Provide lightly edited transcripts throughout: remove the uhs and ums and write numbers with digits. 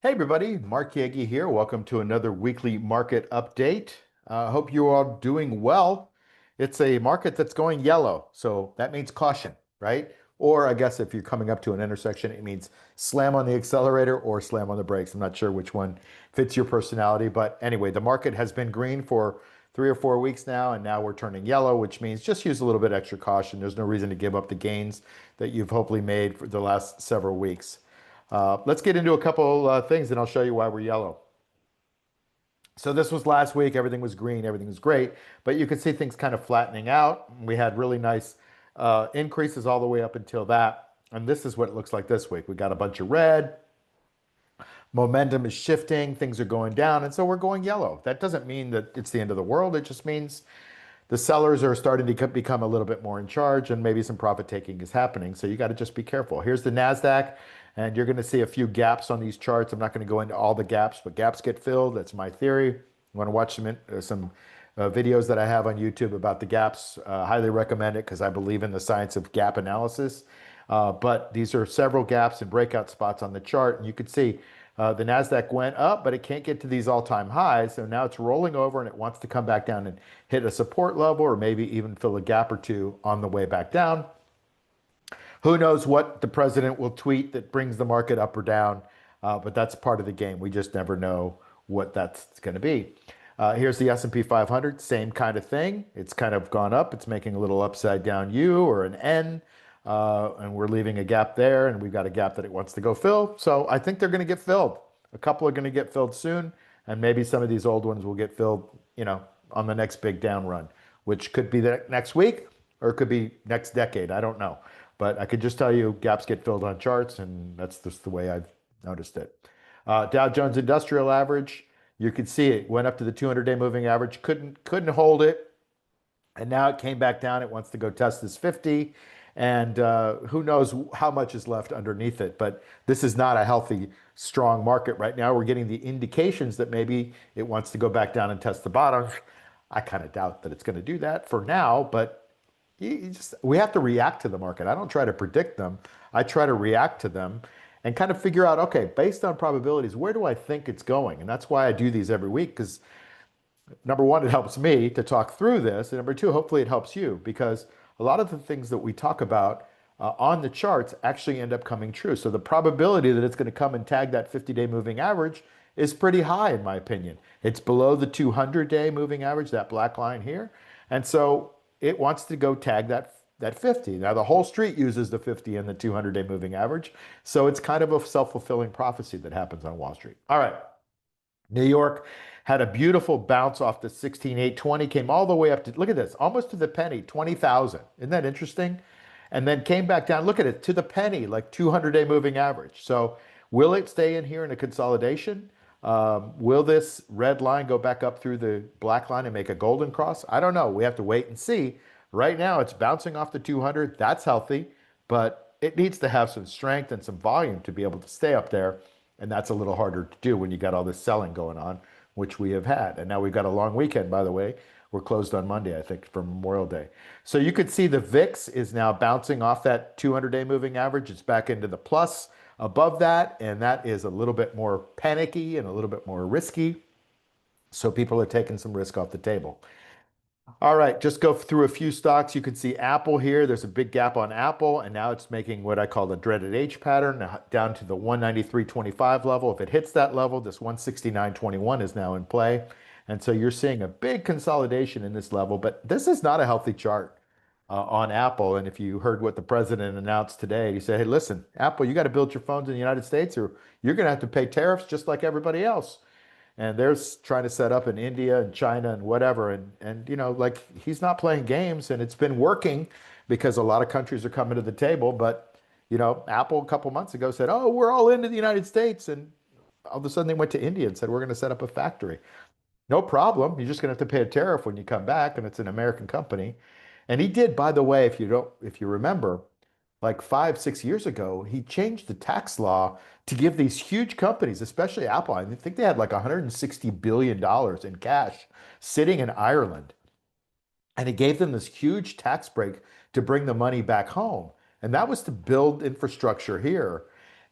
Hey everybody, Mark Yagi here. Welcome to another weekly market update. I hope you are all doing well. It's a market that's going yellow, so that means caution, right? Or I guess if you're coming up to an intersection, it means slam on the accelerator or slam on the brakes. I'm not sure which one fits your personality, but anyway, the market has been green for 3 or 4 weeks now, and now we're turning yellow, which means just use a little bit extra caution. There's no reason to give up the gains that you've hopefully made for the last several weeks. Let's get into a couple things and I'll show you why we're yellow. So this was last week. Everything was green. Everything was great. But you can see things kind of flattening out. We had really nice increases all the way up until that. And this is what it looks like this week. We got a bunch of red. Momentum is shifting. Things are going down. And so we're going yellow. That doesn't mean that it's the end of the world. It just means the sellers are starting to become a little bit more in charge and maybe some profit taking is happening. So you got to just be careful. Here's the NASDAQ, and you're going to see a few gaps on these charts. I'm not going to go into all the gaps, but gaps get filled. That's my theory. You want to watch some videos that I have on YouTube about the gaps. Highly recommend it because I believe in the science of gap analysis. But these are several gaps and breakout spots on the chart. And you can see the NASDAQ went up, but it can't get to these all-time highs. So now it's rolling over and it wants to come back down and hit a support level or maybe even fill a gap or two on the way back down. Who knows what the president will tweet that brings the market up or down, but that's part of the game. We just never know what that's going to be. Here's the S&P 500, same kind of thing. It's kind of gone up. It's making a little upside down U or an N. And we're leaving a gap there, and we've got a gap that it wants to go fill. So I think they're going to get filled. A couple are going to get filled soon, and maybe some of these old ones will get filled, on the next big down run, which could be the next week or it could be next decade. I don't know. But I could just tell you gaps get filled on charts, and that's just the way I've noticed it. Dow Jones Industrial Average, you could see it went up to the 200-day moving average, couldn't hold it, and now it came back down. It wants to go test this 50. And who knows how much is left underneath it. But this is not a healthy, strong market right now. We're getting the indications that maybe it wants to go back down and test the bottom. I kind of doubt that it's going to do that for now, but we have to react to the market. I don't try to predict them. I try to react to them and kind of figure out, okay, based on probabilities, where do I think it's going? And that's why I do these every week, because number one, it helps me to talk through this. And number two, hopefully it helps you, because a lot of the things that we talk about on the charts actually end up coming true. So the probability that it's going to come and tag that 50-day moving average is pretty high, in my opinion. It's below the 200-day moving average, that black line here. And so it wants to go tag that 50. Now, the whole street uses the 50 and the 200-day moving average. So it's kind of a self-fulfilling prophecy that happens on Wall Street. All right. New York had a beautiful bounce off the 16,820, came all the way up to, look at this, almost to the penny, 20,000. Isn't that interesting? And then came back down, look at it, to the penny, like 200-day moving average. So will it stay in here in a consolidation? Will this red line go back up through the black line and make a golden cross? I don't know. We have to wait and see. Right now, it's bouncing off the 200. That's healthy, but it needs to have some strength and some volume to be able to stay up there. And that's a little harder to do when you got all this selling going on, which we have had. And now we've got a long weekend, by the way. We're closed on Monday, I think, for Memorial Day. So you could see the VIX is now bouncing off that 200-day moving average. It's back into the plus above that, and that is a little bit more panicky and a little bit more risky. So people are taking some risk off the table. All right, just go through a few stocks. You can see Apple here. There's a big gap on Apple, and now it's making what I call the dreaded H pattern down to the 193.25 level. If it hits that level, this 169.21 is now in play. And so you're seeing a big consolidation in this level, but this is not a healthy chart on Apple. And if you heard what the president announced today, he said, hey, listen, Apple, you got to build your phones in the United States or you're going to have to pay tariffs just like everybody else. And they're trying to set up in India and China and whatever. And like he's not playing games, and it's been working because a lot of countries are coming to the table. But, Apple a couple months ago said, oh, we're all into the United States. And all of a sudden they went to India and said, we're going to set up a factory. No problem. You're just going to have to pay a tariff when you come back. And it's an American company. And he did, by the way, if you remember, like 5, 6 years ago, he changed the tax law to give these huge companies, especially Apple, I think they had like $160 billion in cash sitting in Ireland. And he gave them this huge tax break to bring the money back home. And that was to build infrastructure here.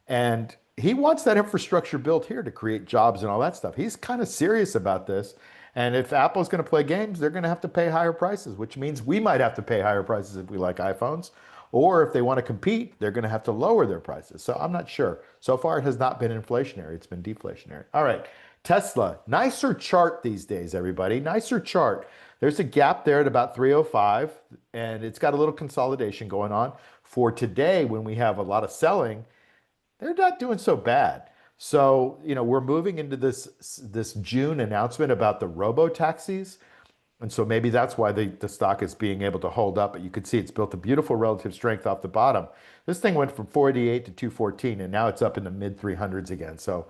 And he wants that infrastructure built here to create jobs and all that stuff. He's kind of serious about this. And if Apple's going to play games, they're going to have to pay higher prices, which means we might have to pay higher prices if we like iPhones. Or if they want to compete, they're going to have to lower their prices. So I'm not sure. So far, it has not been inflationary. It's been deflationary. All right. Tesla, nicer chart these days, everybody. Nicer chart. There's a gap there at about 305, and it's got a little consolidation going on. For today, when we have a lot of selling, they're not doing so bad. So, we're moving into this June announcement about the robo taxis. And so maybe that's why the stock is being able to hold up. But you can see it's built a beautiful relative strength off the bottom. This thing went from 48 to 214, and now it's up in the mid 300s again. So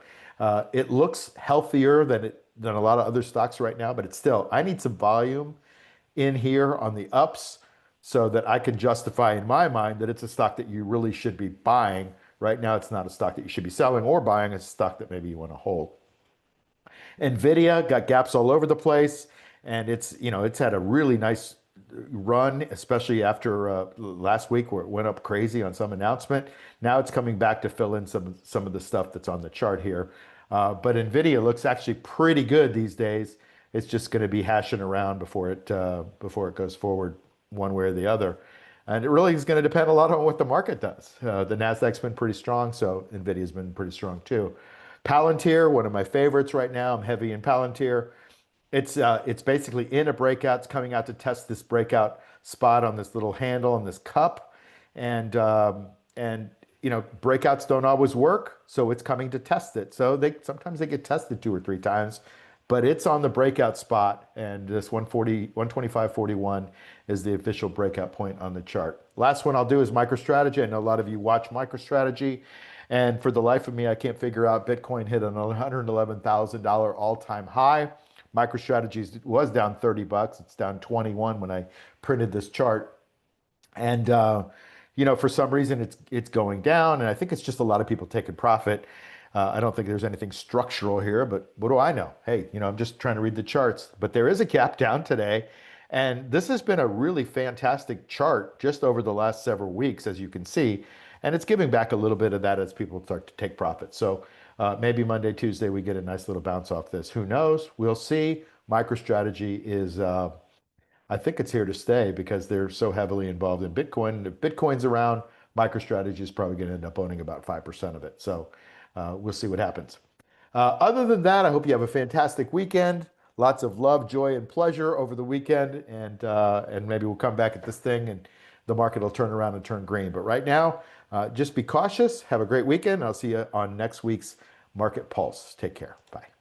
it looks healthier than a lot of other stocks right now, but it's still, I need some volume in here on the ups so that I can justify in my mind that it's a stock that you really should be buying. Right now, it's not a stock that you should be selling or buying. It's a stock that maybe you want to hold. Nvidia got gaps all over the place, and it's had a really nice run, especially after last week where it went up crazy on some announcement. Now it's coming back to fill in some of the stuff that's on the chart here. But Nvidia looks actually pretty good these days. It's just going to be hashing around before it goes forward one way or the other. And it really is going to depend a lot on what the market does. The NASDAQ's been pretty strong, so Nvidia's been pretty strong too. Palantir, one of my favorites right now. I'm heavy in Palantir. It's basically in a breakout. It's coming out to test this breakout spot on this little handle on this cup, and breakouts don't always work, so it's coming to test it. So sometimes they get tested 2 or 3 times, but it's on the breakout spot, and this 140, 125.41 is the official breakout point on the chart. Last one I'll do is MicroStrategy. I know a lot of you watch MicroStrategy, and for the life of me, I can't figure out Bitcoin hit an $111,000 all-time high. MicroStrategy was down 30 bucks. It's down 21 when I printed this chart. And for some reason it's going down, and I think it's just a lot of people taking profit. I don't think there's anything structural here, but what do I know? Hey, I'm just trying to read the charts. But there is a gap down today, and this has been a really fantastic chart just over the last several weeks, as you can see, and it's giving back a little bit of that as people start to take profit. So maybe Monday, Tuesday, we get a nice little bounce off this. Who knows? We'll see. MicroStrategy is, I think it's here to stay because they're so heavily involved in Bitcoin. If Bitcoin's around, MicroStrategy is probably going to end up owning about 5% of it. So we'll see what happens. Other than that, I hope you have a fantastic weekend. Lots of love, joy, and pleasure over the weekend. And maybe we'll come back at this thing and the market will turn around and turn green. But right now, just be cautious. Have a great weekend. I'll see you on next week's Market Pulse. Take care. Bye.